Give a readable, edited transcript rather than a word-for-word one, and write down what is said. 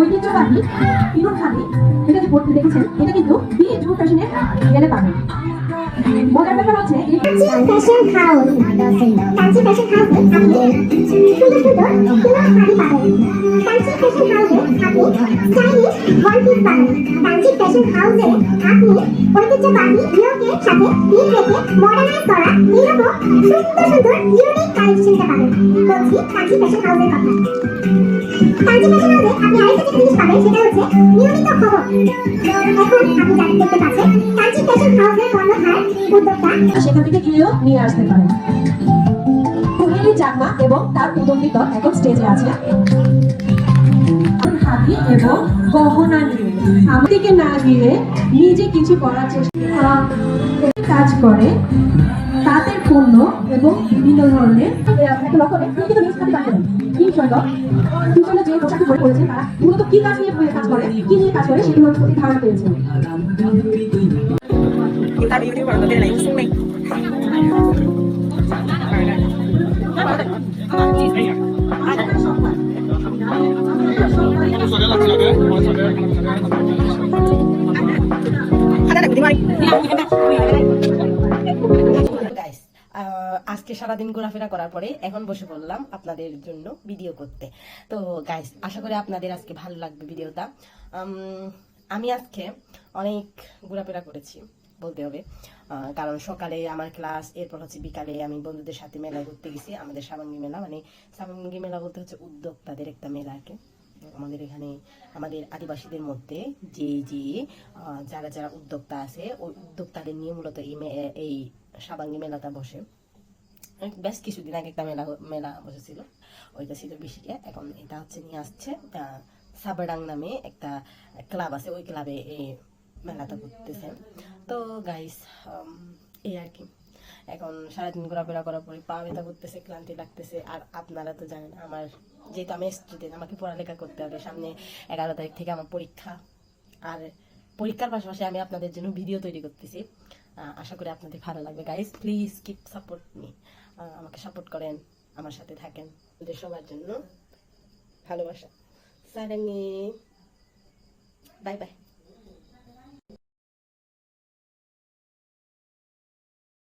ঐতিহ্যবাহী পিরন খাদি, এটা যে পড়তে দেখেছেন, এটা কিন্তু বিয়ে জুট ফ্যাশনের গেলে পাবেন। মজার ব্যাপার হচ্ছে ফ্যাশন হাউস, কাঞ্চি ফ্যাশন হাউসে আপনি সুন্দর সুন্দর পিওর শাড়ি পাবেন। কাঞ্চি ফ্যাশন হাউসে আপনি স্টাইলিশ ওয়ান পিস পাবেন। কাঞ্চি ফ্যাশন হাউসে আপনি ঐতিহ্যবাহী লুকের সাথে মিল রেখে মডার্নাইজ করা এরকম সুন্দর সুন্দর ইউনিক কালেকশনটা পাবেন। বলছি কাঞ্চি ফ্যাশন হাউসের কথা। কাঞ্চি ফ্যাশন হাউসে আপনি আরেকটা জিনিস পাবেন, সেটা হচ্ছে নিয়মিত খবর। এখন আপনি দেখতে পাচ্ছেন কাঞ্চি ফ্যাশন হাউসের কর্ণধার উদ্যোক্তা, সেখান থেকে গিয়েও নিয়ে আসতে পারেন। কুহেলি চাকমা এবং তার উদ্যোগী দল এখন স্টেজে আছে হাতি এবং গহনা নিয়ে। আমাদেরকে না গিয়ে নিজে কিছু করার চেষ্টা কাজ করে তাদের পণ্য এবং বিভিন্ন ধরনের লক্ষ্য কিন্তু নিউজ করতে পারতেন কি সৈকত পিছনে যে পোশাকটি পরে পড়েছে তারা মূলত কি কাজ নিয়ে কাজ করে, কি নিয়ে কাজ করে সেগুলোর প্রতি ধারণা পেয়েছে। আজকে সারাদিন ঘোরাফেরা করার পরে এখন বসে পড়লাম আপনাদের জন্য ভিডিও করতে। তো গাইস, আশা করি আপনাদের আজকে ভালো লাগবে ভিডিওটা। আমি আজকে অনেক ঘোরাফেরা করেছি বলতে হবে, কারণ সকালে আমার ক্লাস, এরপর হচ্ছে বিকালে আমি বন্ধুদের সাথে মেলায় ঘুরতে গেছি। আমাদের সাবাঙ্গি মেলা, মানে সাবাঙ্গি মেলা বলতে হচ্ছে উদ্যোক্তাদের একটা মেলা আর কি। আমাদের এখানে আমাদের আদিবাসীদের মধ্যে যে যারা যারা উদ্যোক্তা আছে ওই উদ্যোক্তাদের নিয়ে মূলত এই সাবাঙ্গী মেলাটা বসে। বেশ কিছুদিন আগে একটা মেলা বসেছিল, ওইটা ছিল বিশিকে। এখন এটা হচ্ছে নিয়ে আসছে সাবাডাং নামে একটা ক্লাব আছে, ওই ক্লাবে এই মেলাটা করতেছে। তো গাইস এই আর কি, এখন সারাদিন ঘোরাফেরা করার পরে পা ব্যথা করতেছে, ক্লান্তি লাগতেছে। আর আপনারা তো জানেন আমার, যেহেতু আমি স্টুডেন্ট, আমাকে পড়ালেখা করতে হবে। সামনে 11 তারিখ থেকে আমার পরীক্ষা, আর পরীক্ষার পাশাপাশি আমি আপনাদের জন্য ভিডিও তৈরি করতেছি। আশা করি আপনাদের ভালো লাগবে। Guys please keep support me, আমাকে সাপোর্ট করেন, আমার সাথে থাকেন। ওদের সবার জন্য ভালোবাসা। Sarangi, bye bye.